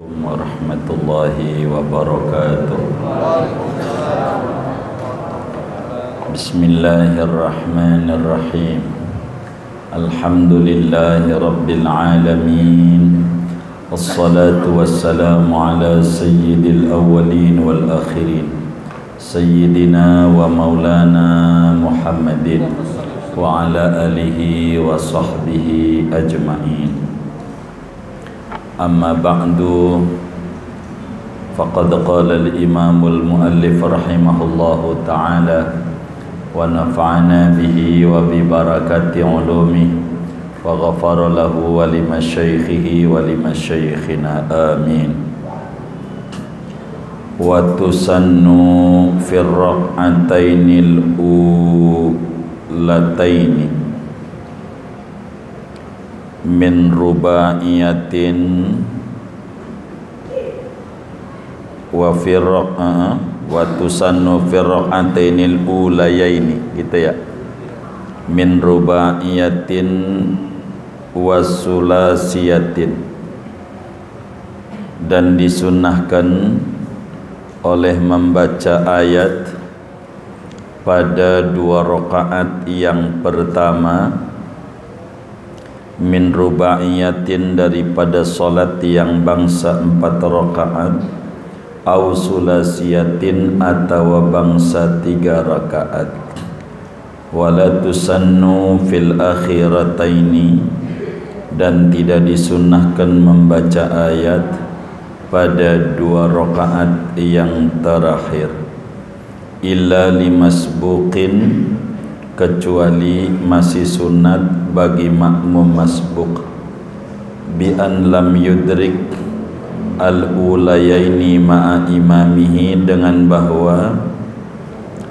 Warahmatullahi wabarakatuh. Bismillahirrahmanirrahim. Alhamdulillahi rabbil alamin. Wassalatu wassalamu ala sayyidil awwalin wal akhirin, sayyidina wa maulana Muhammadin wa ala alihi wa sahbihi ajma'in. Amma ba'du, faqad qala al-imamul muallif rahimahullahu ta'ala wa nafa'ana bihi wa bi barakati ulumihi wa ghafara lahu wa limasyaikhihi wa limasyaikhina amin. Wa tusannu fir rak'atainil ulataini min rubaiyatin wa tusannu firraqatainil ulayaini gitu ya, min rubaiyatin wa sulasiyatin, dan disunnahkan oleh membaca ayat pada 2 rakaat yang pertama, min rubaiyatin daripada solat yang bangsa 4 rakaat, au sulasiyatin atau bangsa 3 rakaat. Wala tusannu fil akhirataini, dan tidak disunnahkan membaca ayat pada 2 rakaat yang terakhir, illa limasbuqin, kecuali masih sunat bagi makmum masbuk, bi an lam yudrik al-ulayaini ma'a imamihi, dengan bahwa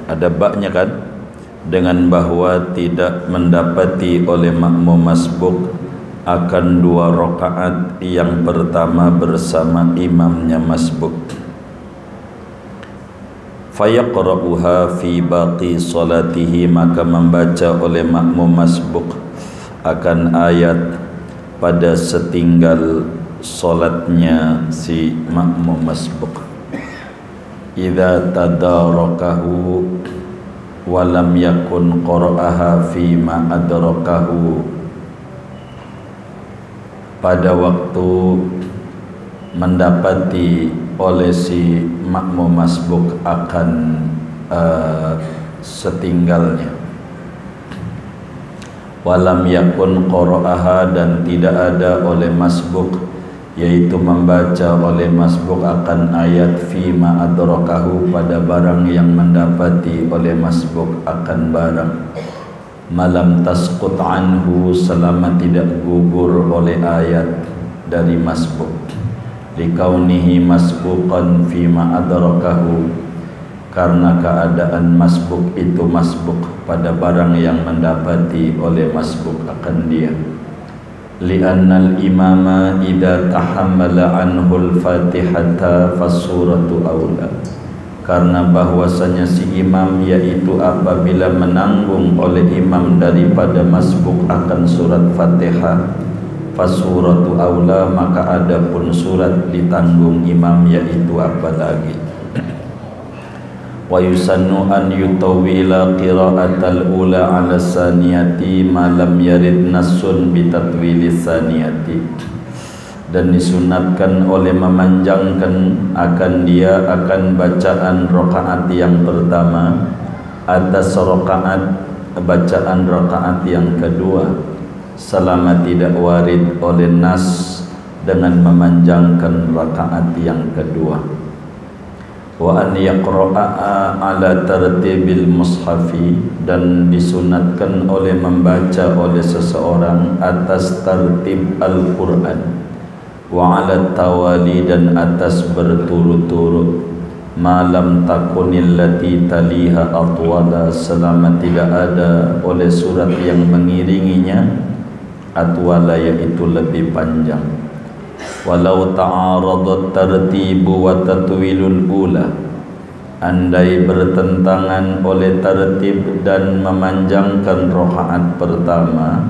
ada baknya kan, dengan bahwa tidak mendapati oleh makmum masbuk akan 2 rakaat yang pertama bersama imamnya masbuk. Fayaqra'uha fi baqi salatihi, maka membaca oleh makmum masbuk akan ayat pada setinggal solatnya si makmum masbuk. Idza tadarakahu wa lam yakun qara'aha fi ma adrakahu, pada waktu mendapati oleh si makmum masbuk akan setinggalnya, walam yakun qara'aha, dan tidak ada oleh masbuk, yaitu membaca oleh masbuk akan ayat fi ma adrakahu, pada barang yang mendapati oleh masbuk akan barang, malam tasqut anhu, selama tidak gugur oleh ayat dari masbuk, likaunihi masbuqan fima adrakahu, karena keadaan masbuk itu masbuk pada barang yang mendapati oleh masbuk akan dia. Li'annal imama idza tahammala anhul fatihata fasuratu aula, karena bahwasanya si imam, yaitu apabila menanggung oleh imam daripada masbuk akan surat Fatihah, fasuratu aula, maka adapun surat ditanggung imam, yaitu apalagi. Wa yusannu an yutawwila qira'atal ula 'ala saniyati ma lam yarid nassun bi tatwili saniyati, dan disunatkan oleh memanjangkan akan dia akan bacaan rakaat yang pertama atas rakaat bacaan rakaat yang kedua, selama tidak warid oleh nas dengan memanjangkan rakaat yang kedua. Wa an yaqra'a ala tartibil mushafi, dan disunatkan oleh membaca oleh seseorang atas tertib Al-Quran, wa ala tawali, dan atas berturut-turut, malam takunil lati taliha atwala, selama tidak ada oleh surat yang mengiringinya atwala, yaitu lebih panjang. Walau ta'aradat tartibu wa tatwilul ula, andai bertentangan oleh tertib dan memanjangkan rakaat pertama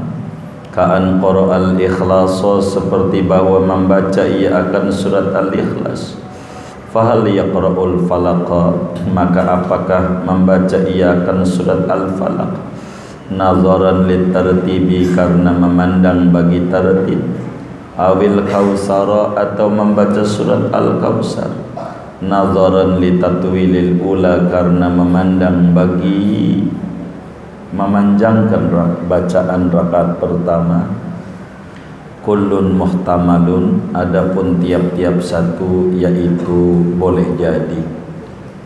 Ka'an qara'al ikhlasa, seperti bahwa membaca ia akan surat Al-Ikhlas. Fahal yaqra'ul falaqa, maka apakah membaca ia akan surat Al-Falaq? Nazaran litartibi, karena memandang bagi tartib. Awil Kausara, atau membaca surat Al-Kausar. Nazaran litatwilil ula, karena memandang bagi memanjangkan bacaan rakaat pertama. Kullun muhtamalun, adapun tiap-tiap satu yaitu boleh jadi.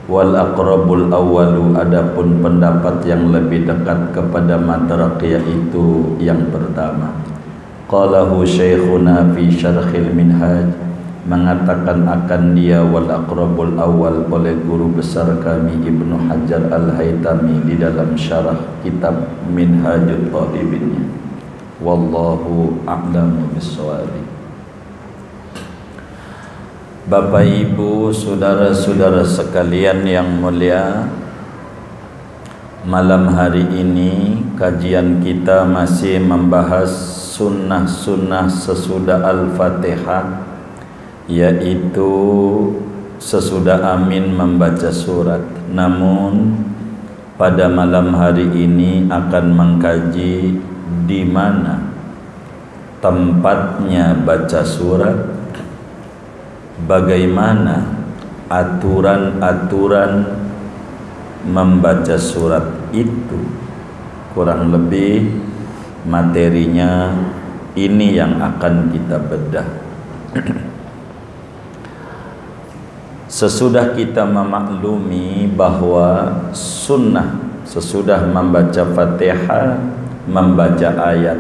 Wal aqrabul awwalu, adapun pendapat yang lebih dekat kepada madrak yaitu yang pertama. Qalahu syekhuna fi syarhil minhaj, mengatakan akan dia wal aqrabul awal oleh guru besar kami Ibnu Hajar Al-Haytami di dalam syarah kitab Minhajut Talibinnya. Wallahu a'lamu bissawab. Bapak Ibu, saudara-saudara sekalian yang mulia, malam hari ini kajian kita masih membahas sunnah-sunnah sesudah Al-Fatihah, yaitu sesudah amin membaca surat. Namun pada malam hari ini akan mengkaji di mana tempatnya baca surat, bagaimana aturan-aturan membaca surat itu. Kurang lebih materinya ini yang akan kita bedah. Sesudah kita memaklumi bahwa sunnah sesudah membaca Fatihah, membaca ayat,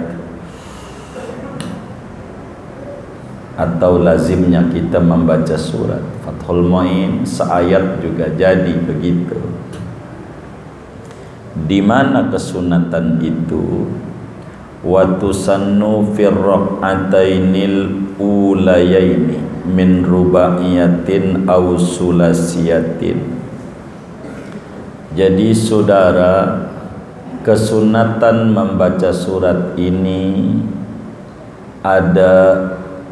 atau lazimnya kita membaca surat Fathul Mu'in seayat juga jadi begitu. Di mana kesunatan itu? Wa tusannu fir rak'atainil ulayaini min rubaiyatin aw sulasiyatin. Jadi saudara, kesunatan membaca surat ini ada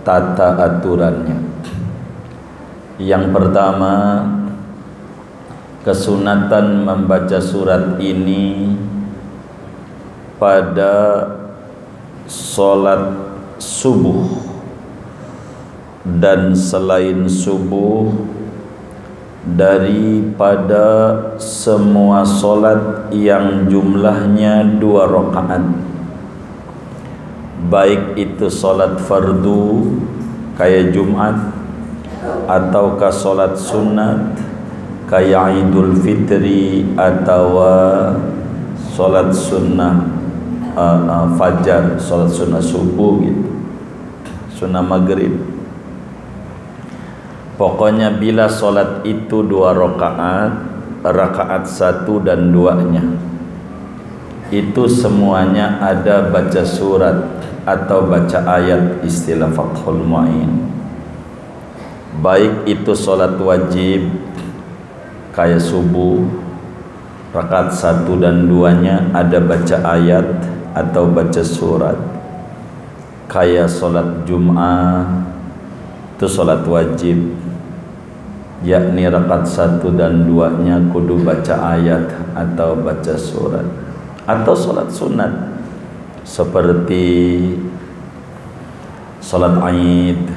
tata aturannya. Yang pertama, kesunatan membaca surat ini pada sholat subuh dan selain subuh, daripada semua sholat yang jumlahnya 2 rakaat, baik itu sholat fardu kayak Jumat, ataukah sholat sunat kayak Idul Fitri, atau sholat sunnah fajar, sholat sunnah subuh gitu, sunnah maghrib. Pokoknya bila sholat itu 2 rakaat, rakaat 1 dan 2-nya itu semuanya ada baca surat atau baca ayat, istilah Fathul Mu'in. Baik itu sholat wajib kayak subuh, rakaat 1 dan 2-nya ada baca ayat atau baca surat. Kayak sholat Jum'ah itu sholat wajib, yakni rakaat 1 dan 2-nya kudu baca ayat atau baca surat. Atau sholat sunat seperti sholat Aid,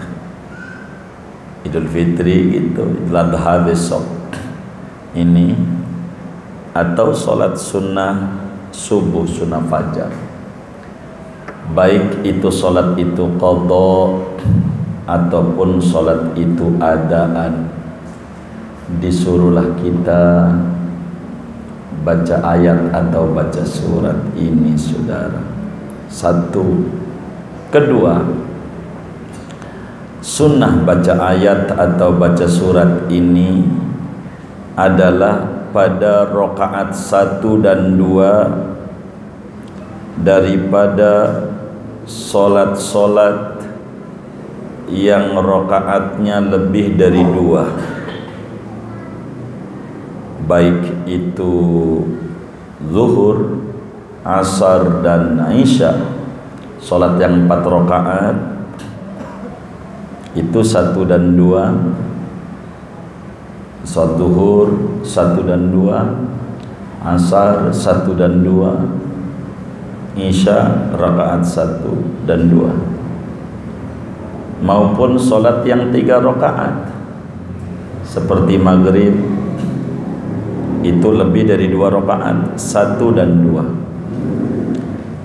Idul Fitri gitu, Idul Adha besok ini, atau sholat sunnah subuh, sunnah fajar. Baik itu sholat itu qadha ataupun sholat itu adaan, disuruhlah kita baca ayat atau baca surat ini, saudara. Satu. Kedua, sunnah baca ayat atau baca surat ini adalah pada rakaat 1 dan 2 daripada solat-solat yang rakaatnya lebih dari 2, baik itu zuhur, asar dan isya. Salat yang 4 rakaat itu 1 dan 2, salat zuhur 1 dan 2, asar 1 dan 2, isya rakaat 1 dan 2, maupun salat yang 3 rakaat seperti maghrib itu lebih dari 2 rakaat, 1 dan 2.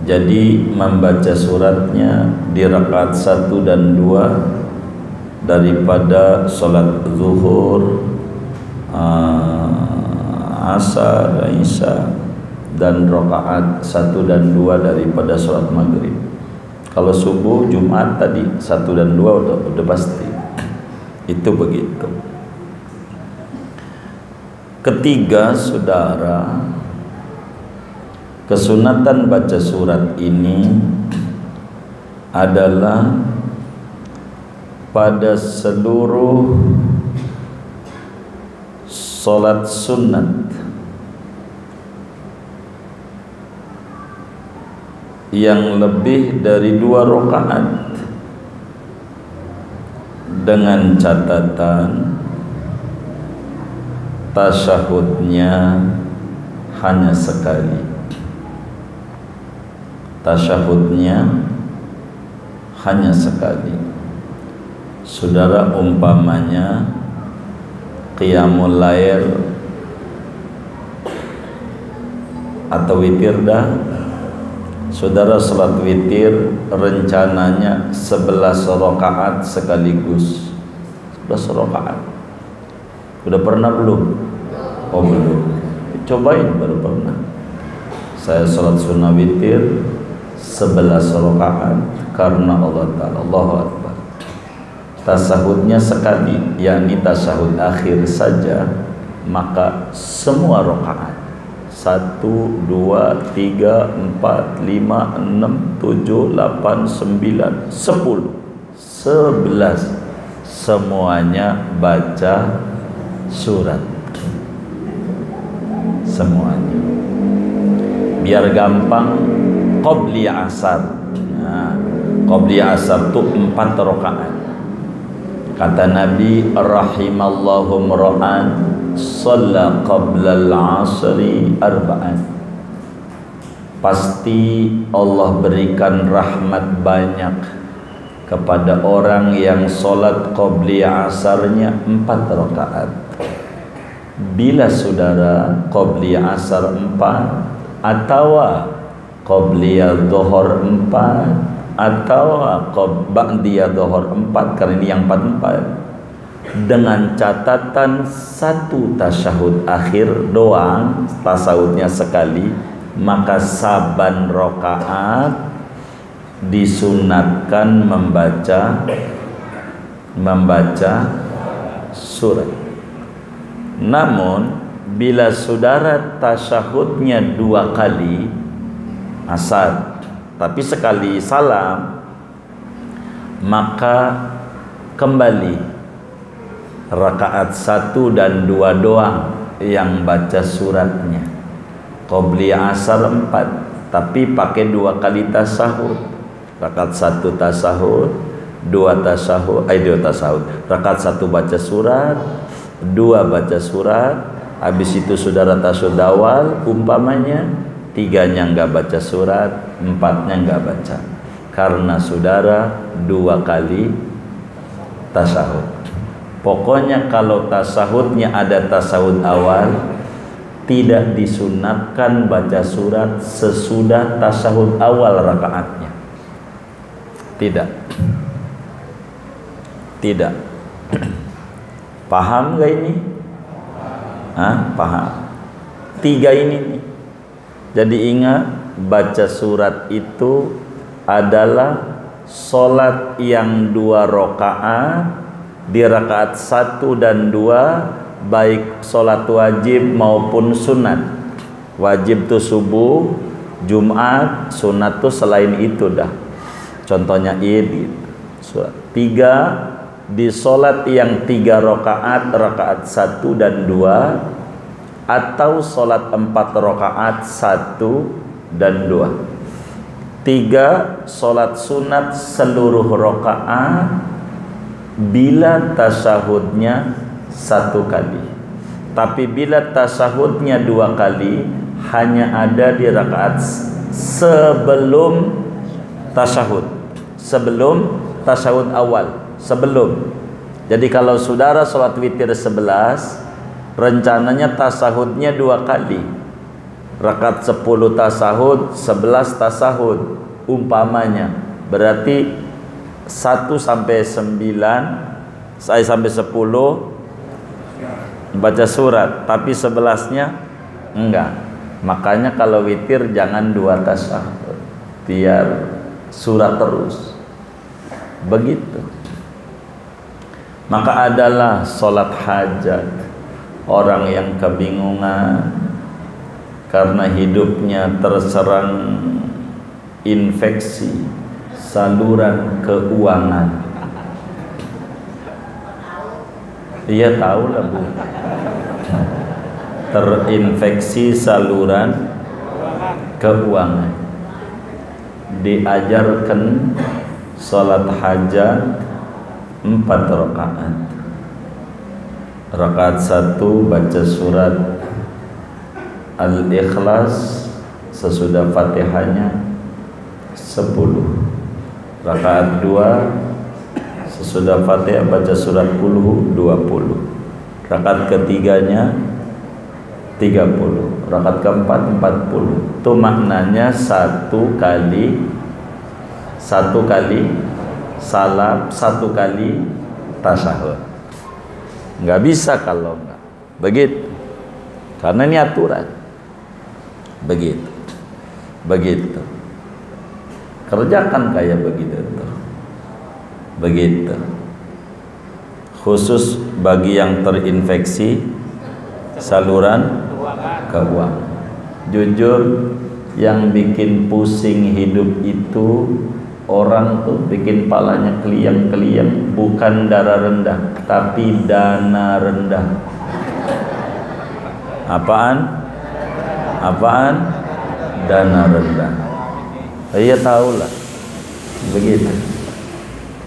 Jadi membaca suratnya di rakaat 1 dan 2 daripada salat zuhur, asar, isya, dan rakaat 1 dan 2 daripada salat maghrib. Kalau subuh, Jumat tadi 1 dan 2 udah pasti. Itu begitu. Ketiga, saudara, kesunatan baca surat ini adalah pada seluruh salat sunat yang lebih dari 2 rakaat, dengan catatan tasyahudnya hanya sekali. Tasyahudnya hanya sekali. Saudara, umpamanya qiyamul lail atau witir dah, saudara salat witir rencananya 11 rakaat sekaligus. 11 rakaat. Udah pernah belum? Oh belum. Cobain, baru pernah. Saya salat sunnah witir 11 rakaat karena Allah Ta'ala. Allahu Akbar. Tasahudnya sekali, yakni tasahud akhir saja, maka semua rakaat 1, 2, 3, 4, 5, 6, 7, 8, 9, 10, 11 semuanya baca surat. Semuanya. Biar gampang, qabli asar. Nah, qabli asar itu 4 rakaat. Kata Nabi, rahimallahu mra'an shalla qabla al-'asri arba'an. Pasti Allah berikan rahmat banyak kepada orang yang sholat qabli asarnya 4 rakaat. Bila saudara qabli asar 4 atau qabliyah dhuhur 4 atau ba'diyah dhuhur 4, karena ini yang 4 dengan catatan 1 tasyahud akhir doang, tasyahudnya sekali, maka saban rakaat disunatkan membaca surat. Namun bila saudara tasyahudnya 2 kali asar, tapi sekali salam, maka kembali rakaat 1 dan 2 doang yang baca suratnya. Qabli asar 4, tapi pakai 2 kali tasyahud. Rakaat 1 tasyahud, 2 tasyahud, 2 tasyahud. Rakaat 1 baca surat, 2 baca surat. Habis itu saudara tasyahud awal, umpamanya 3-nya enggak baca surat, 4-nya enggak baca. Karena saudara 2 kali tasyahud. Pokoknya kalau tasyahudnya ada tasyahud awal, tidak disunatkan baca surat sesudah tasyahud awal rakaatnya. Tidak. Tidak. Paham gak ini? Paham. 3 ini nih. Jadi ingat, baca surat itu adalah solat yang 2 rakaat, di rakaat 1 dan 2, baik solat wajib maupun sunat. Wajib tuh subuh, Jumat, sunat tuh selain itu dah. Contohnya Id. 3 di solat yang 3 rakaat, rakaat 1 dan 2, atau solat 4 rakaat 1 dan 2. 3. Sholat sunat seluruh rakaat bila tasyahudnya 1 kali. Tapi bila tasyahudnya 2 kali, hanya ada di rakaat sebelum tasyahud. Sebelum tasyahud awal. Sebelum. Jadi kalau saudara sholat witir 11, rencananya tasyahudnya 2 kali. Rakaat 10 tasyahud, 11 tasyahud umpamanya. Berarti 1 sampai 9, saya sampai 10 baca surat, tapi 11-nya enggak. Makanya kalau witir jangan 2 tasyahud, biar surat terus. Begitu. Maka adalah sholat hajat orang yang kebingungan karena hidupnya terserang infeksi saluran keuangan. Iya tahu lah Bu. Terinfeksi saluran keuangan. Diajarkan sholat hajat 4 rakaat. Rakaat 1 baca surat Al-Ikhlas sesudah Fatihahnya 10. Rakaat 2 sesudah Fatihah baca surat Qul 20. Rakaat ketiganya 30. Rakaat keempat 40. Itu maknanya 1 kali salam, 1 kali tasyahud. Nggak bisa kalau enggak. Begitu. Karena ini aturan. Begitu. Begitu. Kerjakan kayak begitu tuh. Begitu. Khusus bagi yang terinfeksi saluran keuangan. Jujur, yang bikin pusing hidup itu orang tuh bikin palanya keliang-keliang, bukan darah rendah, tapi dana rendah. Apaan? Apaan? Dana rendah. Iya tahulah. Begitu.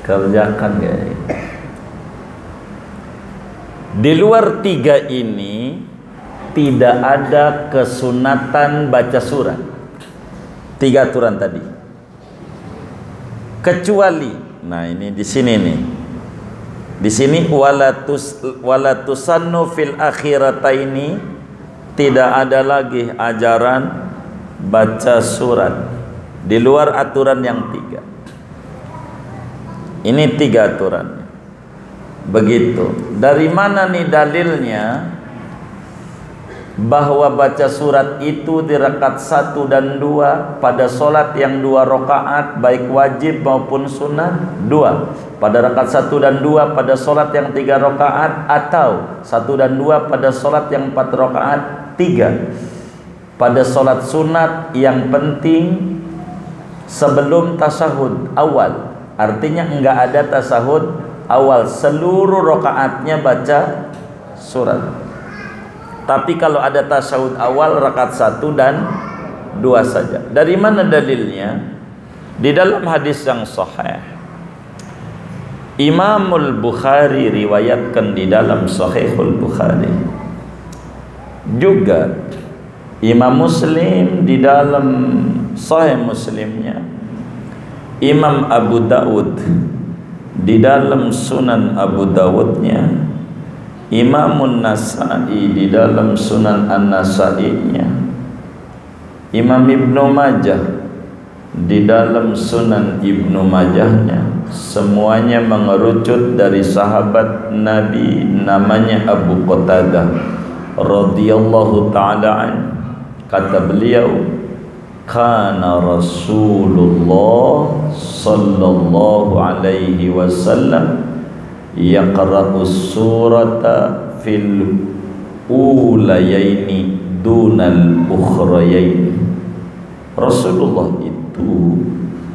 Kerjakan guys. Di luar 3 ini tidak ada kesunatan baca surat. 3 aturan tadi. Kecuali, nah ini di sini nih. Di sini walatusannu fil akhirataini, tidak ada lagi ajaran baca surat di luar aturan yang 3. Ini 3 aturan. Begitu. Dari mana nih dalilnya bahwa baca surat itu di rakaat 1 dan 2 pada solat yang 2 rakaat baik wajib maupun sunat? 2 pada rakaat 1 dan 2 pada solat yang 3 rakaat, atau 1 dan 2 pada solat yang 4 rakaat, 3 pada solat sunat yang penting sebelum tasyahud awal. Artinya enggak ada tasyahud awal, seluruh rakaatnya baca surat. Tapi kalau ada tasyahud awal rakaat 1 dan 2 saja. Dari mana dalilnya? Di dalam hadis yang sahih, Imamul Bukhari riwayatkan di dalam Sahihul Bukhari. Juga Imam Muslim di dalam Sahih Muslimnya, Imam Abu Dawud di dalam Sunan Abu Dawudnya, Imamun Nasa'i di dalam Sunan An-Nasa'inya, Imam Ibnu Majah di dalam Sunan Ibnu Majahnya, semuanya mengerucut dari sahabat Nabi namanya Abu Qatadah radhiyallahu ta'ala an. Kata beliau, kana Rasulullah sallallahu alaihi wasallam yaqra'u surata fil ulayaini dunal ukhrayaini. Rasulullah itu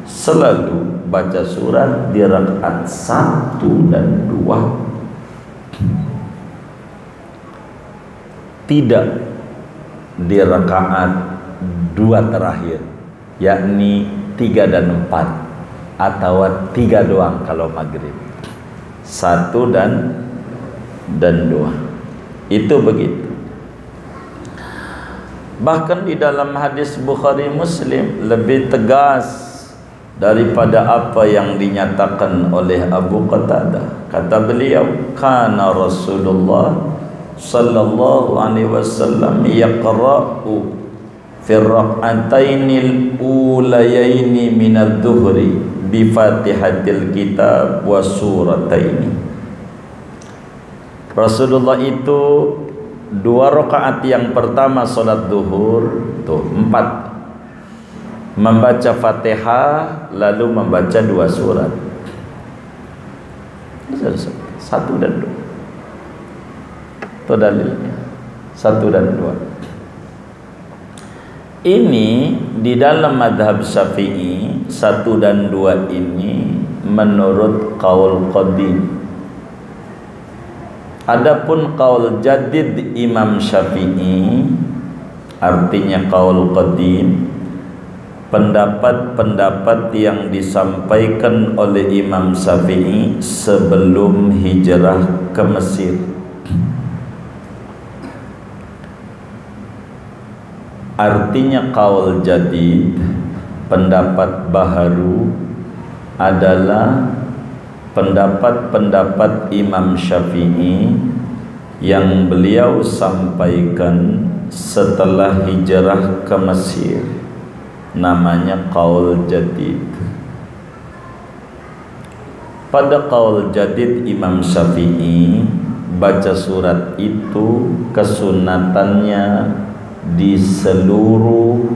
selalu baca surat di rakaat 1 dan 2, tidak di rakaat 2 terakhir, yakni 3 dan 4, atau 3 doang kalau maghrib, 1 dan 2. Itu begitu. Bahkan di dalam hadis Bukhari Muslim lebih tegas daripada apa yang dinyatakan oleh Abu Qatadah. Kata beliau, kana Rasulullah sallallahu alaihi wasallam yaqra'u fi raq'atainil ulayaini minadh dhuhri bi Fatihatil Kitab wa surataini. Rasulullah itu 2 rakaat yang pertama salat zuhur, tuh 4 membaca Fatihah lalu membaca 2 surat. 1 dan 2. Itu dalilnya. 1 dan 2. Ini di dalam mazhab Syafi'i 1 dan 2 ini menurut qaul qadim. Adapun qaul jadid Imam Syafi'i, artinya qaul qadim, pendapat-pendapat yang disampaikan oleh Imam Syafi'i sebelum hijrah ke Mesir. Artinya qaul jadid, pendapat baharu, adalah pendapat-pendapat Imam Syafi'i yang beliau sampaikan setelah hijrah ke Mesir. Namanya qaul jadid. Pada qaul jadid Imam Syafi'i, baca surat itu kesunatannya di seluruh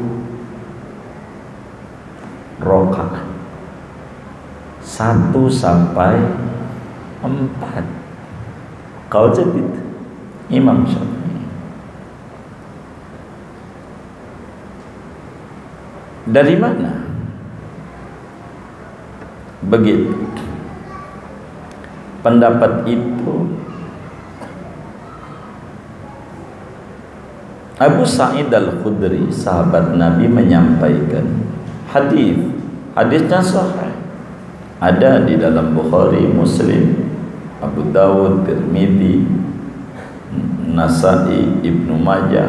rakaat 1 sampai 4. Qaul jadid Imam Syafi'i. Dari mana? Begitu. Pendapat itu Abu Sa'id Al-Khudri, sahabat Nabi, menyampaikan hadisnya sahih. Ada di dalam Bukhari, Muslim, Abu Dawud, Tirmidzi, Nasa'i, Ibnu Majah,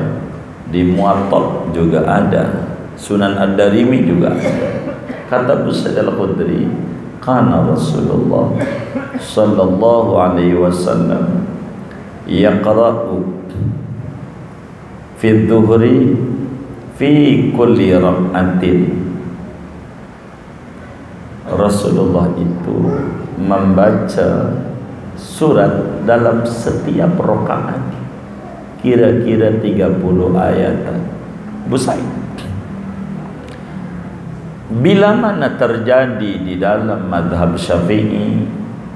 di Muwatta juga ada, Sunan Ad-Darimi juga ada. Kata Abu Sa'id Al-Khudri, kana Rasulullah sallallahu alaihi wasallam yaqra'u fi dhuhri fi kulli rak'atin. Rasulullah itu membaca surat dalam setiap rakaat, kira-kira 30 ayat. Bu Sa'id, bila mana terjadi di dalam mazhab Syafi'i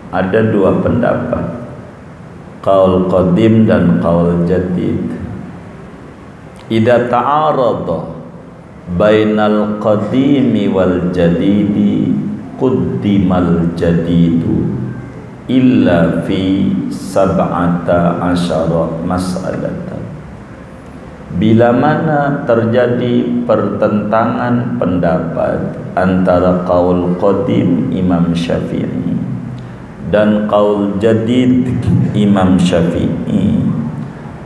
ada 2 pendapat, qaul qadim dan qaul jadid. Idza ta'arada bainal qadimi wal jadidi quddimal jadidu illa fi 17 mas'alatan. Bila mana terjadi pertentangan pendapat antara qaul qadim Imam Syafi'i dan qaul jadid Imam Syafi'i,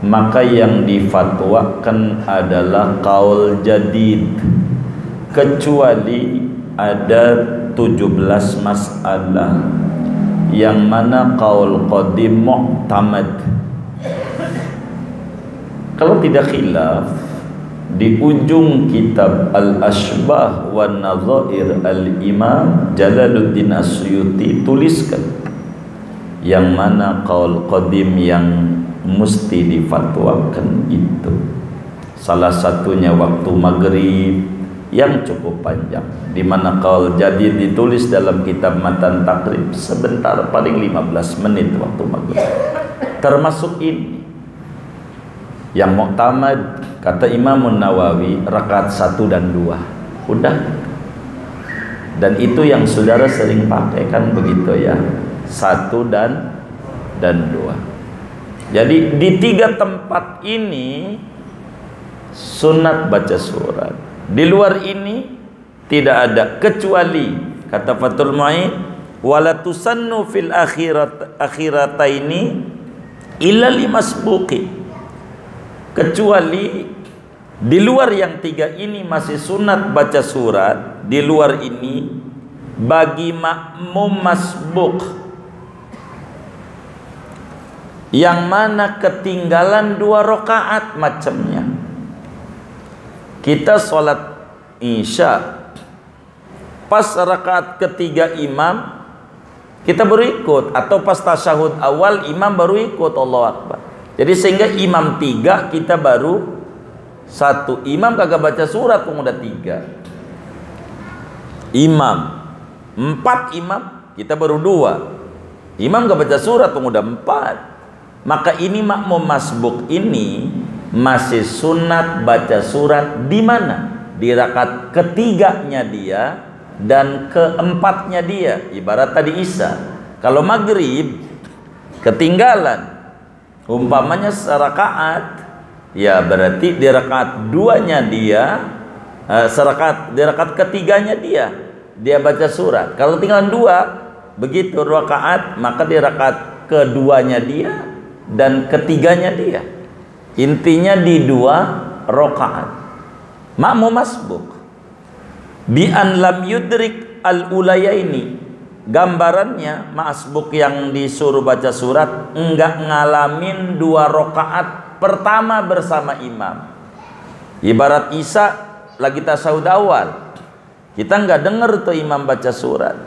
maka yang difatwakan adalah qaul jadid, kecuali ada 17 masalah yang mana qaul qadim mu'tamad. Kalau tidak khilaf, di ujung kitab Al-Ashbah wa Nadhair Al-Imam Jalaluddin As-Suyuti tuliskan yang mana qaul qadim yang mesti difatwakan itu. Salah satunya waktu maghrib yang cukup panjang, di mana qaul jadid ditulis dalam kitab Matan Takrib sebentar, paling 15 menit waktu maghrib. Termasuk ini yang muktamad, kata Imam Nawawi, rakaat 1 dan 2. Udah. Dan itu yang saudara sering pakai kan begitu ya, 1 dan 2. Jadi di 3 tempat ini sunat baca surat. Di luar ini tidak ada kecuali kata Fathul Mu'in wala tusannu fil akhirataini illa limasbuqi, kecuali di luar yang tiga ini masih sunat baca surat. Di luar ini bagi makmum masbuk yang mana ketinggalan 2 rakaat macamnya. Kita sholat isya pas rakaat ketiga imam kita baru ikut, atau pas tasyahud awal imam baru ikut, Allahu Akbar. Jadi sehingga imam 3 kita baru 1. Imam kagak baca surat pun udah 3. Imam 4 imam kita baru 2. Imam gak baca surat pun udah 4. Maka ini makmum masbuk ini masih sunat baca surat di mana? Di rakaat ketiganya dia dan keempatnya dia. Ibarat tadi isya, kalau maghrib ketinggalan umpamanya serakaat, ya berarti di rakaat 2-nya dia di rakaat ketiganya dia baca surat. Kalau tinggalan 2 begitu rakaat, maka di rakaat keduanya dia dan ketiganya dia. Intinya di 2 rakaat. Makmum masbuk bi an lam yudrik al ulayaini, gambarannya masbuk yang disuruh baca surat enggak ngalamin 2 rakaat pertama bersama imam. Ibarat isya lagi tasyahud awal, kita enggak dengar tuh imam baca surat,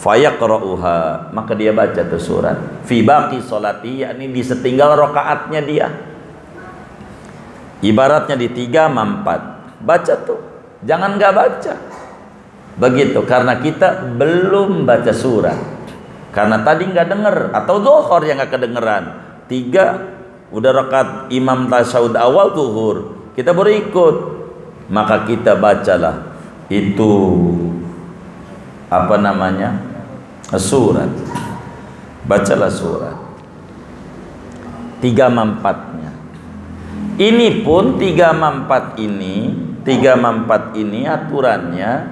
fayaqra'uha, maka dia baca tuh surat fi baqi sholati, yakni di setinggal rakaatnya dia. Ibaratnya di 3 sama 4 baca tuh, jangan nggak baca begitu, karena kita belum baca surat, karena tadi nggak denger, atau zuhur yang nggak kedengeran. 3 udah rakaat imam tasyahud awal zuhur, kita baru ikut, maka kita bacalah itu apa namanya, surat. Bacalah surat 3 sama 4-nya. Ini pun 3 sama 4 ini aturannya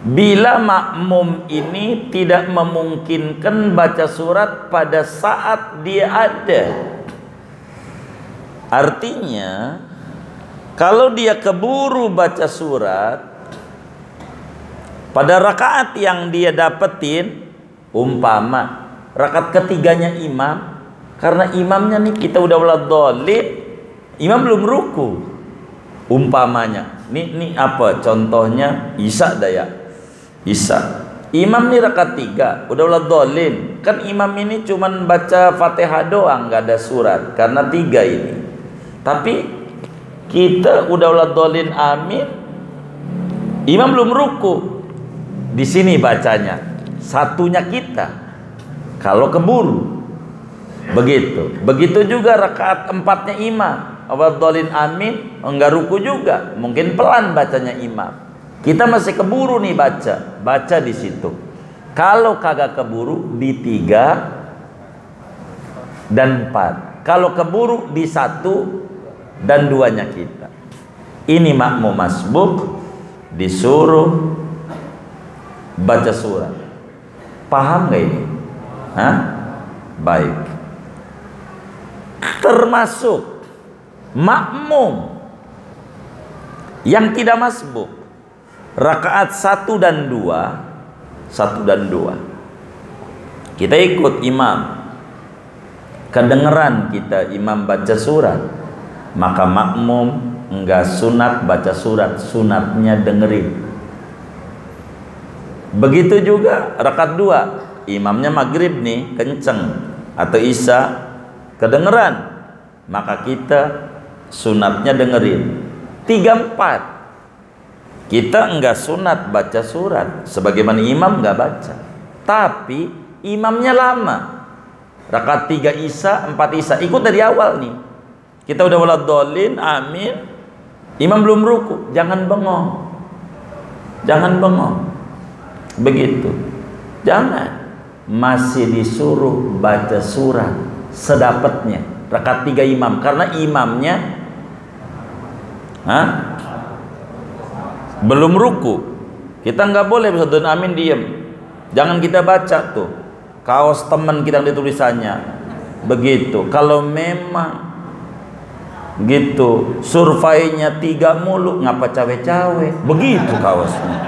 bila makmum ini tidak memungkinkan baca surat pada saat dia ada. Artinya kalau dia keburu baca surat pada rakaat yang dia dapetin, umpama rakaat ketiganya imam, karena imamnya nih kita udah waladhdallin, imam belum ruku, umpamanya ini apa contohnya, isya daya isya, imam nih rakaat 3 udah waladhdallin, kan imam ini cuman baca Fatihah doang, nggak ada surat karena 3 ini, tapi kita udah waladhdallin amin, imam belum ruku, di sini bacanya satunya kita kalau keburu begitu juga rakaat 4-nya imam waladhdallin amin, enggak ruku juga, mungkin pelan bacanya imam, kita masih keburu nih baca di situ. Kalau kagak keburu di 3 dan 4, kalau keburu di 1 dan 2-nya kita. Ini makmum masbuk disuruh baca surat. Paham gak ini? Hah? Baik. Termasuk makmum yang tidak masbuk, rakaat 1 dan 2, kita ikut imam, kedengeran kita imam baca surat, maka makmum enggak sunat baca surat, sunatnya dengerin. Begitu juga rakaat 2, imamnya maghrib nih kenceng atau isya kedengeran, maka kita sunatnya dengerin. 3, 4 kita enggak sunat baca surat, sebagaimana imam enggak baca, tapi imamnya lama, rakaat 3 isya 4 isya, ikut dari awal nih, kita udah waladhdallin amin, imam belum ruku, jangan bengong begitu, jangan, masih disuruh baca surat sedapatnya rakaat 3 imam, karena imamnya belum ruku, Kita nggak boleh Ustaz amin diem. Jangan kita baca tuh kaos teman kita di tulisannya begitu. Kalau memang gitu surveinya 3 mulu, ngapa cawe-cawe begitu kaosnya.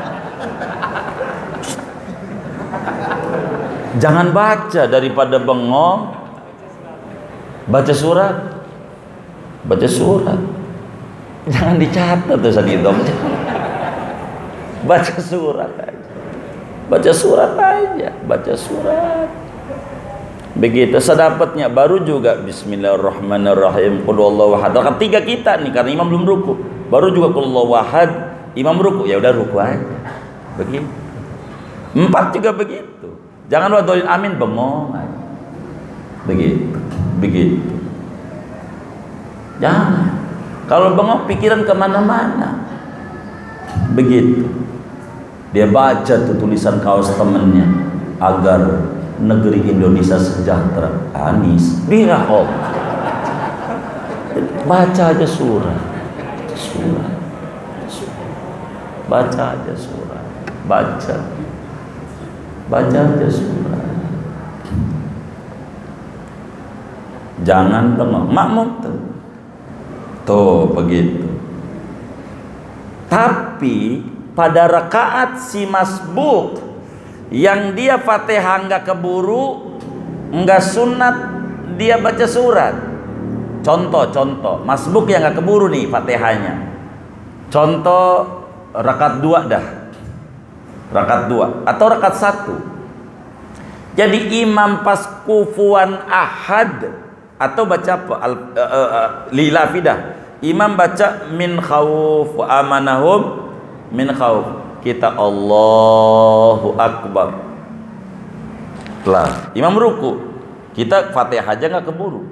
Jangan baca, daripada bengong baca surat. Baca surat, jangan dicatat tuh Sadidom. Baca surat aja, baca surat aja, baca surat. Begitu sedapatnya. Baru juga Bismillahirrahmanirrahim, qul huwallahu ahad. Rakaat 3 kita nih, karena imam belum ruku. Baru juga qul huwallahu ahad, imam ruku, ya udah ruku aja. Begitu. 4 juga begitu. Jangan wadoin amin bengong aja. Begitu, begitu. Jangan. Kalau bengong pikiran kemana-mana. Begitu. Dia baca tuh tulisan kaos temennya, agar negeri Indonesia sejahtera. Anies birahol. Baca aja surat. Surat. Baca aja surat. Baca. Baca aja surat. Jangan bengong. Makmum tuh begitu. Tapi pada rakaat si masbuk yang dia Fatihah nggak keburu, nggak sunat, dia baca surat. Contoh masbuk yang nggak keburu nih Fatihahnya. Contoh rakaat 2 dah, rakaat 2 atau rakaat 1. Jadi imam pas kufuan ahad atau baca apa? Lilafidah. Imam baca min khauf wa amanahum min khauf. Kita Allahu Akbar. Lah, imam ruku. Kita Fatihah aja nggak keburu.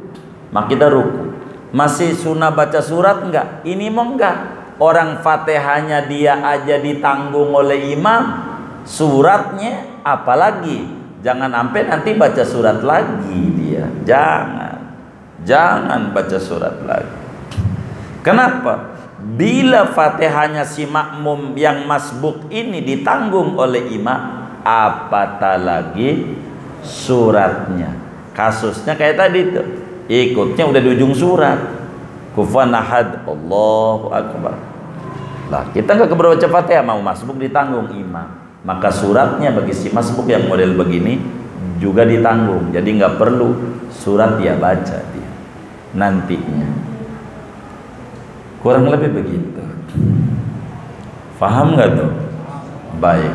Maka kita ruku. Masih sunnah baca surat enggak? Ini mau enggak? Orang Fatihahnya dia aja ditanggung oleh imam, suratnya apalagi. Jangan sampai nanti baca surat lagi dia. Jangan baca surat lagi. Kenapa? Bila Fatihahnya si makmum yang masbuk ini ditanggung oleh imam, apatah lagi suratnya. Kasusnya kayak tadi tuh, ikutnya udah di ujung surat, kufuwan ahad, Allahu Akbar. Lah kita nggak keburu baca Fatihah, mau masbuk ditanggung imam, maka suratnya bagi si masbuk yang model begini juga ditanggung. Jadi nggak perlu surat dia baca dia nantinya. Kurang lebih begitu. Faham nggak tuh? Baik.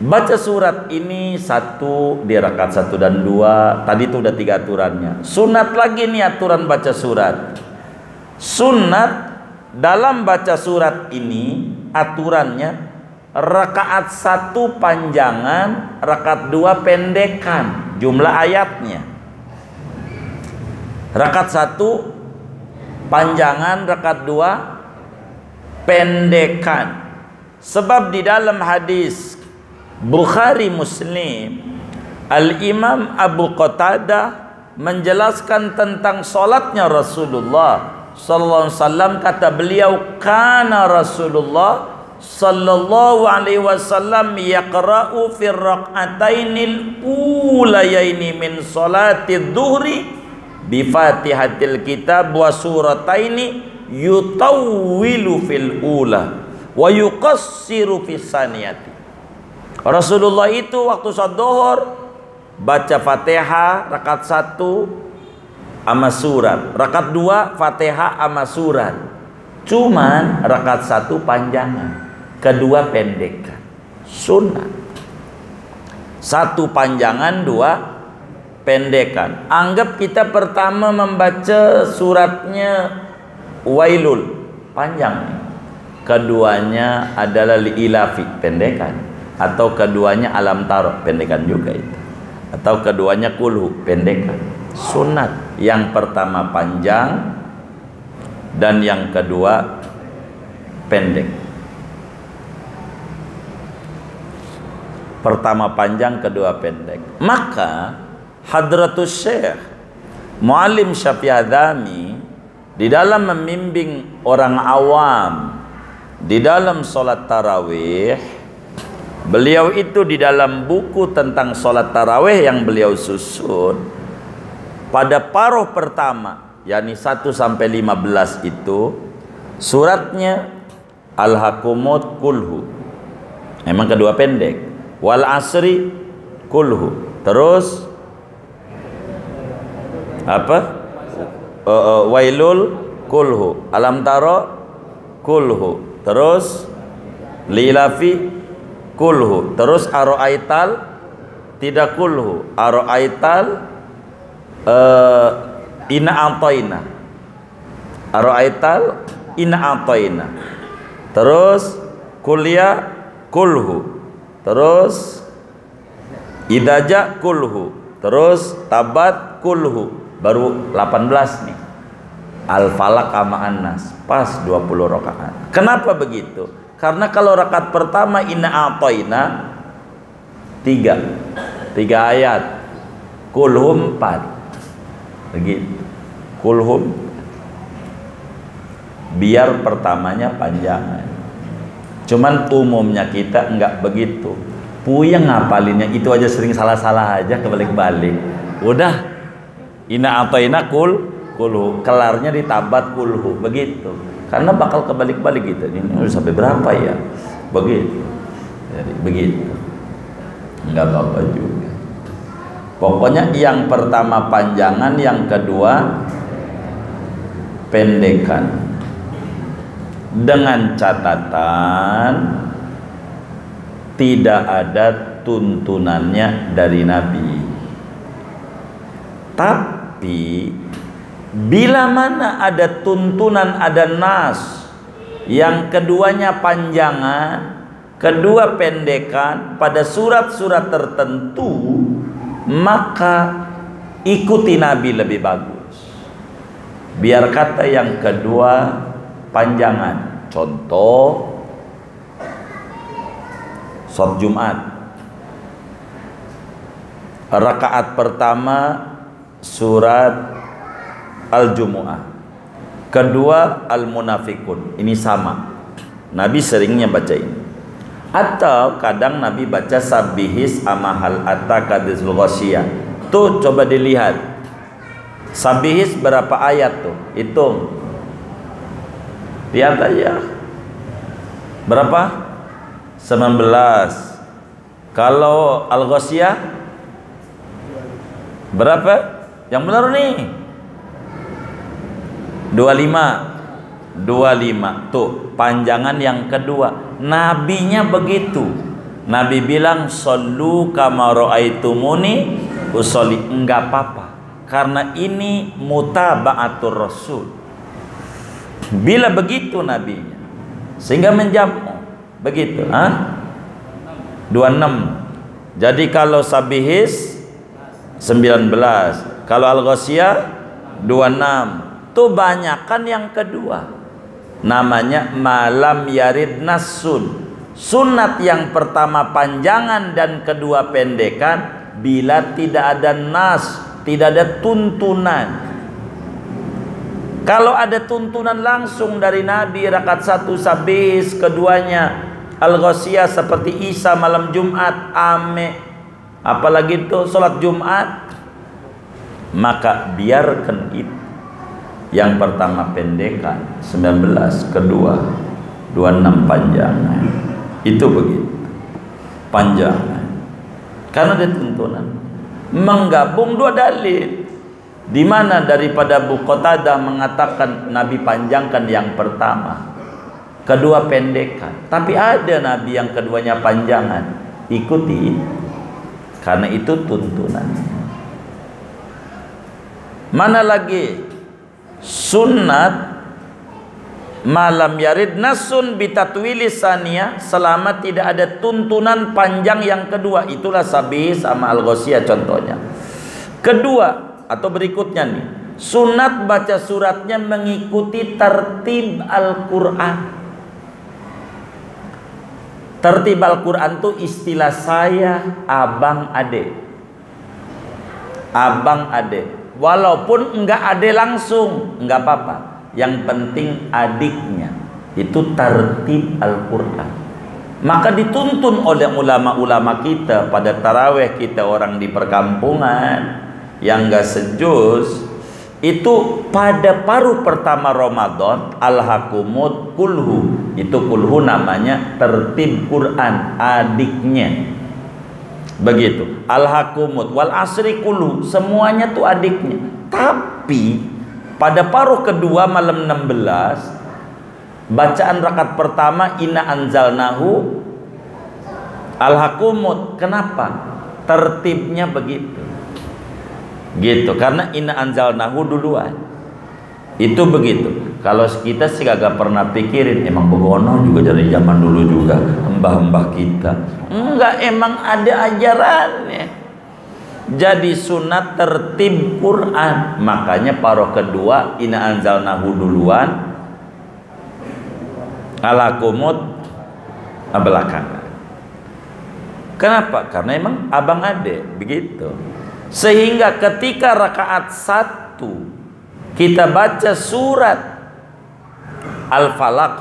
Baca surat ini 1 di rakaat 1 dan 2. Tadi itu udah 3 aturannya. Sunat lagi nih aturan baca surat. Sunat dalam baca surat ini aturannya rakaat 1 panjangan, rakaat 2 pendekan jumlah ayatnya. Rakaat 1 panjangan, rakaat 2 pendekan. Sebab di dalam hadis Bukhari Muslim, Al-Imam Abu Qatadah menjelaskan tentang salatnya Rasulullah sallallahu alaihi wasallam. Kata beliau, kana Rasulullah sallallahu alaihi wasallam yaqra'u fi rak'atainil ulayaini min salatid dhuhri bi Fatihatil Kitab wa surataini yutawwilu fil ula wa yuqassiru fis saniyati. Rasulullah itu waktu salat zuhur baca Fatihah rakaat 1 sama surat, rakaat 2 Fatihah sama surat. Cuman rakaat 1 panjangan, kedua pendekan. Sunnah. 1 panjangan, 2 pendekan. Anggap kita pertama membaca suratnya Wailul, panjang. Keduanya adalah Liilafi, pendekan. Atau keduanya Alam Taro, pendekan juga itu. Atau keduanya Kulhu, pendekan. Sunat. Yang pertama panjang dan yang kedua pendek. Pertama panjang, kedua pendek. Maka Hadratus Syekh Muallim Syafi'i Adzami di dalam membimbing orang awam di dalam sholat tarawih, beliau itu di dalam buku tentang sholat tarawih yang beliau susun, pada paruh pertama, yakni 1 sampai 15 itu, suratnya Al-Hakumut kulhu. Emang kedua pendek. Wal asri kulhu. Terus apa? Wailul kulhu. Alam taro kulhu. Terus lilafi kulhu. Terus aro'aital tidak kulhu. Aro'aital ina atoina. Aro'aital ina atoina. Terus kuliah kulhu. Terus idaja kulhu. Terus tabat kulhu. Baru 18 nih. Al-Falaq sama An-Nas, pas 20 rakaat. Kenapa begitu? Karena kalau rakaat pertama inna a'toina 3 ayat, kulhum 4, begitu. Kulhum, biar pertamanya panjangan. Cuman umumnya kita enggak begitu. Puyeng ngapalinnya, itu aja sering salah-salah aja, kebalik-balik. Udah inna a'toina kulhu, kelarnya ditabat kulhu, begitu. Karena bakal kebalik-balik gitu. Ini udah sampai berapa ya? Begitu. Jadi begitu. Enggak apa-apa juga. Pokoknya yang pertama panjangan, yang kedua pendekan. Dengan catatan tidak ada tuntunannya dari Nabi. Tapi bila mana ada tuntunan, ada nas, yang keduanya panjangan, kedua pendekan pada surat-surat tertentu, maka ikuti Nabi lebih bagus. Biar kata yang kedua panjangan. Contoh sholat Jumat, rakaat pertama surat Al-Jumu'ah, kedua Al-Munafikun. Ini sama, Nabi seringnya baca ini. Atau kadang Nabi baca Sabihis amahal atakadizul ghasyiyah. Tuh coba dilihat Sabihis berapa ayat tuh, hitung, lihat aja berapa, 19. Kalau Al-Ghasyiyah berapa? Yang benar nih 25. Tuh panjangan yang kedua. Nabinya begitu. Nabi bilang shollu kama ra'aitumuni usolli. Enggak apa-apa, karena ini mutaba'atur rasul. Bila begitu nabinya, sehingga menjamu begitu. 26. Jadi kalau Sabihis 19, kalau Al-Ghasyiyah 26. Tuh banyakan yang kedua, namanya malam yarid nasun. Sunat yang pertama panjangan dan kedua pendekan bila tidak ada nas, tidak ada tuntunan. Kalau ada tuntunan langsung dari Nabi, rakaat 1 Sabihis, keduanya Al-Ghasyiyah seperti Isa malam Jumat, ame, apalagi itu sholat Jumat, maka biarkan itu. Yang pertama pendekan 19, kedua 26 panjangan. Itu begitu, panjangan. Karena ada tuntunan. Menggabung dua dalil. Di mana daripada Abu Qatadah mengatakan Nabi panjangkan yang pertama, kedua pendekan. Tapi ada Nabi yang keduanya panjangan. Ikuti, karena itu tuntunan. Mana lagi? Sunnat malam yarid nasun bitatwili saniyah, selama tidak ada tuntunan panjang yang kedua. Itulah Sabihis sama Al-Ghasyiyah contohnya. Kedua atau berikutnya nih, sunat baca suratnya mengikuti tertib Al-Quran. Tertib Al-Quran itu istilah saya abang ade. Abang ade. Walaupun enggak ade langsung, enggak apa-apa. Yang penting adiknya. Itu tartib Al-Quran. Maka dituntun oleh ulama-ulama kita pada taraweh kita orang di perkampungan yang gak sejus, itu pada paruh pertama Ramadan al-hakumut kulhu, itu kulhu namanya tertib Quran, adiknya begitu. Al-hakumut wal asri kulhu, semuanya tuh adiknya. Tapi pada paruh kedua malam 16, bacaan rakaat pertama inna anzalnahu al-hakumut. Kenapa? Tertibnya begitu. Gitu, karena inna anzalnahu duluan. Itu begitu. Kalau kita sih gak pernah pikirin, emang begono juga dari zaman dulu juga mbah-mbah kita. Enggak, emang ada ajarannya. Jadi sunat tertib Quran. Makanya paruh kedua inna anzalnahu duluan, al-hakumut belakangan. Kenapa? Karena emang abang ade begitu. Sehingga ketika rakaat 1 kita baca surat Al-Falaq,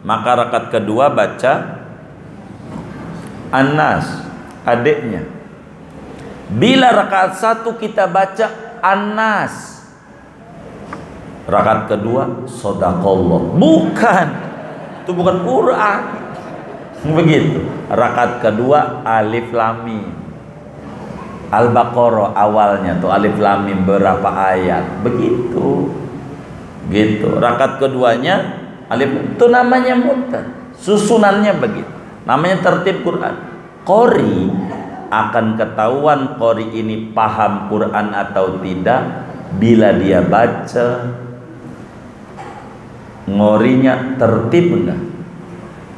maka rakaat kedua baca An-Nas, adiknya. Bila rakaat 1 kita baca An-Nas, rakaat kedua Shadaqallah. Bukan, itu bukan Quran. Begitu. Rakaat kedua Alif Lam Mim. Al-Baqarah awalnya tuh Alif Lam Mim berapa ayat, begitu. Gitu. Rakaat keduanya Alif Lam, itu namanya mutar. Susunannya begitu. Namanya tertib Quran. Qori akan ketahuan qori ini paham Quran atau tidak bila dia baca ngorinya tertib enggak.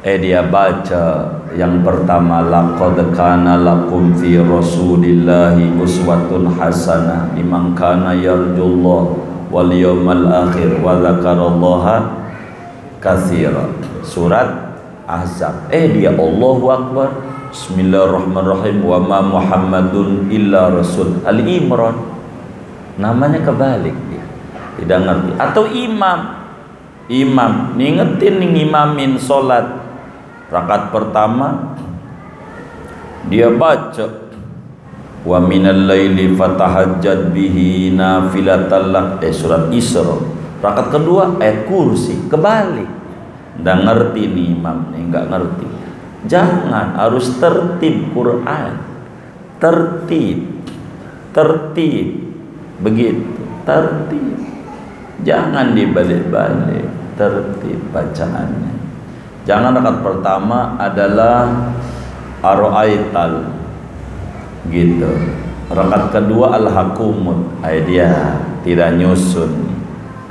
Dia baca yang pertama, laqad kana lakum fi rasulillahi uswatun hasanah liman kana yarjullah wal yawmal akhir wa dzakarallaha katsira. Surat Ahzab. Dia Allahu Akbar, bismillahirrahmanirrahim, wa ma Muhammadun illa rasul. Ali Imran. Namanya kebalik dia. Tidak ngerti. Atau imam ngingetin ngimamin salat. Rakaat pertama dia baca wa minal laili fatahajjad bihi nafilatan lak, surat Isra. Rakaat kedua ayat kursi, kebalik. Nggak ngerti nih imam nih, nggak ngerti. Jangan, harus tertib Quran, tertib begitu, tertib. Jangan dibalik-balik, tertib bacaannya. Jangan rakaat pertama adalah aro'aital gitu. Rakaat kedua al-hakumut, dia tidak nyusun,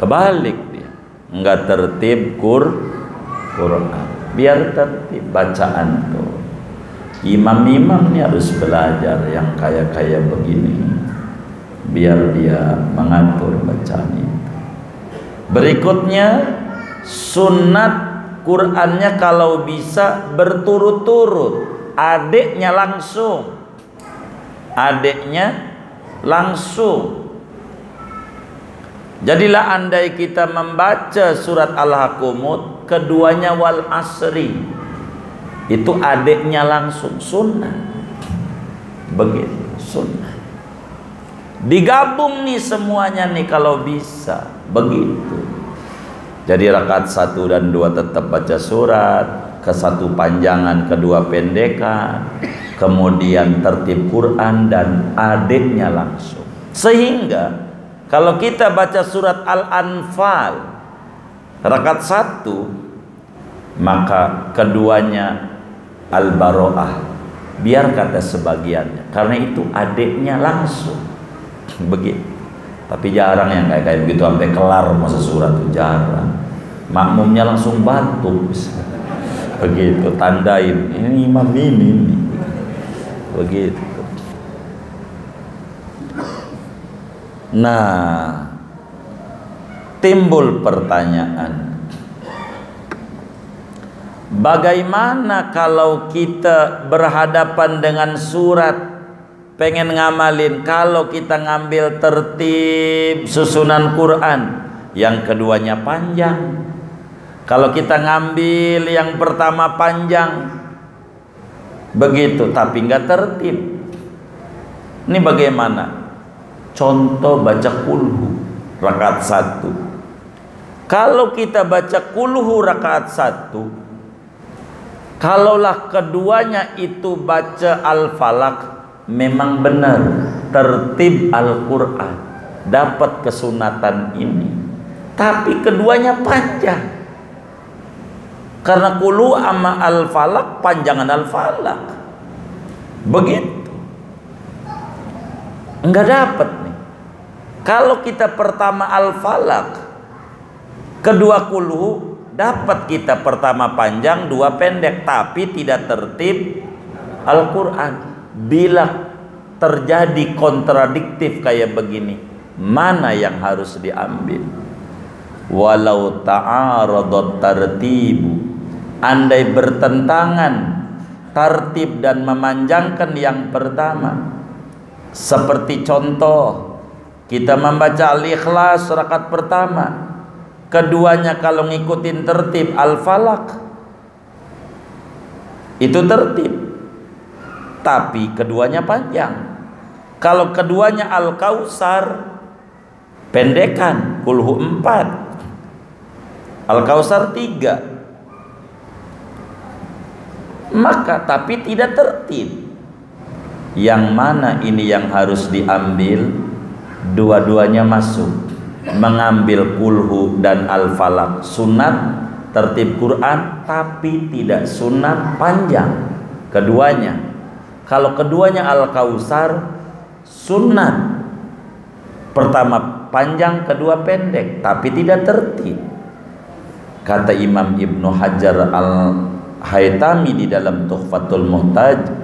kebalik dia. Enggak tertib Quran. Biar tertib bacaan tuh. Imam-imam ini harus belajar yang kayak begini, biar dia mengatur bacaan itu. Berikutnya sunat Qurannya kalau bisa berturut-turut, adiknya langsung. Jadilah andai kita membaca surat Al-Hakumut, keduanya wal asri, itu adiknya langsung, sunnah. Begitu, sunnah. Digabung nih semuanya nih kalau bisa, begitu. Jadi rakaat 1 dan 2 tetap baca surat, ke 1 panjangan, kedua pendekan, kemudian tertib Quran dan adiknya langsung. Sehingga kalau kita baca surat Al-Anfal rakaat 1, maka keduanya Al-Baro'ah, biar kata sebagiannya, karena itu adiknya langsung. Begitu. Tapi jarang yang kayak begitu sampai kelar masa surat itu, jarang. Makmumnya langsung batuk, begitu, tandain ini imam ini, begitu. Nah, timbul pertanyaan, bagaimana kalau kita berhadapan dengan surat, pengen ngamalin, kalau kita ngambil tertib susunan Quran, yang keduanya panjang, Kalau kita ngambil yang pertama panjang begitu, tapi nggak tertib. Ini bagaimana? Contoh baca kulhu rakaat 1. Kalau kita baca kulhu rakaat 1, kalaulah keduanya itu baca Al-Falaq, memang benar tertib Al-Quran, dapat kesunatan ini. Tapi keduanya panjang, karena kulhu sama Al-Falaq panjangan Al-Falaq. Begitu. Enggak dapat nih. Kalau kita pertama Al-Falaq, kedua kulhu, dapat kita pertama panjang, dua pendek, tapi tidak tertib Al-Quran. Bila terjadi kontradiktif kayak begini, mana yang harus diambil? Walau ta'aradat tartibu, andai bertentangan tartib dan memanjangkan yang pertama. Seperti contoh, kita membaca Al-Ikhlas rakaat pertama, keduanya kalau ngikutin tertib Al-Falaq itu tertib, tapi keduanya panjang. Kalau keduanya Al-Kautsar pendekan, kulhu 4, Al-Kautsar 3, maka tapi tidak tertib. Yang mana ini yang harus diambil? Dua-duanya masuk. Mengambil kulhu dan Al-Falaq sunat tertib Quran, tapi tidak sunat panjang keduanya. Kalau keduanya Al-Kautsar sunat, pertama panjang, kedua pendek, tapi tidak tertib. Kata Imam Ibnu Hajar Al-Haytami di dalam Tuhfatul Muhtaj,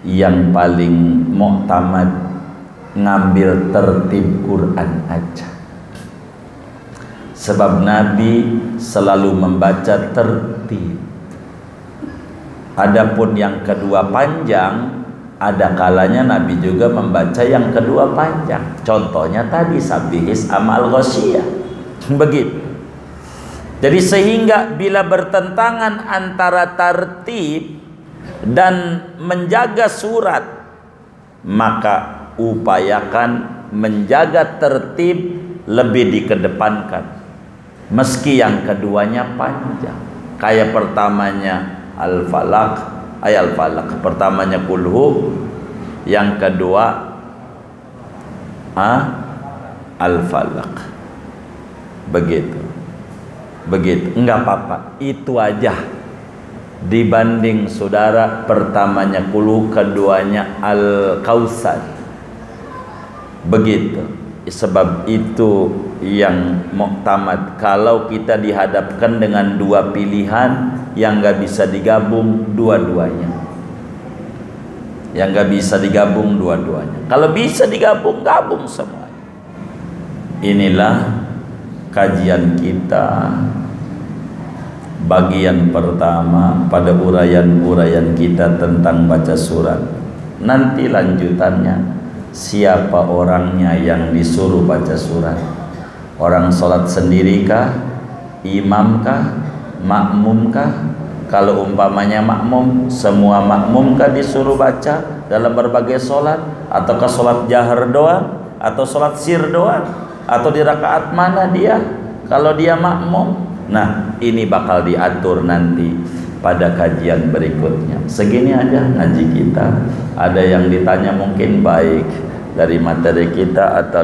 yang paling muktamad ngambil tertib Quran aja. Sebab Nabi selalu membaca tertib. Adapun yang kedua panjang, ada kalanya Nabi juga membaca yang kedua panjang. Contohnya tadi Sabihis amal Ghasyiyah. Begitu. Jadi sehingga bila bertentangan antara tertib dan menjaga surat, maka upayakan menjaga tertib lebih dikedepankan, meski yang keduanya panjang. Kayak pertamanya Al-Falaq, Al-Falaq, pertamanya kulhu, yang kedua Al-Falaq. Begitu. Enggak apa-apa, itu aja. Dibanding saudara pertamanya kulhu, keduanya Al-Kautsar. Begitu. Sebab itu yang muktamad. Kalau kita dihadapkan dengan dua pilihan yang nggak bisa digabung dua-duanya, kalau bisa digabung, gabung semuanya. Inilah kajian kita bagian pertama pada uraian kita tentang baca surat. Nanti lanjutannya, siapa orangnya yang disuruh baca surat? Orang sholat sendiri kah? Imam kah? Makmum kah? Kalau umpamanya makmum, semua makmum kah disuruh baca dalam berbagai sholat? Ataukah sholat jahar doang? Atau sholat sir doang? Atau di rakaat mana dia? Kalau dia makmum, nah ini bakal diatur nanti pada kajian berikutnya. Segini aja ngaji kita. Ada yang ditanya mungkin baik dari materi kita atau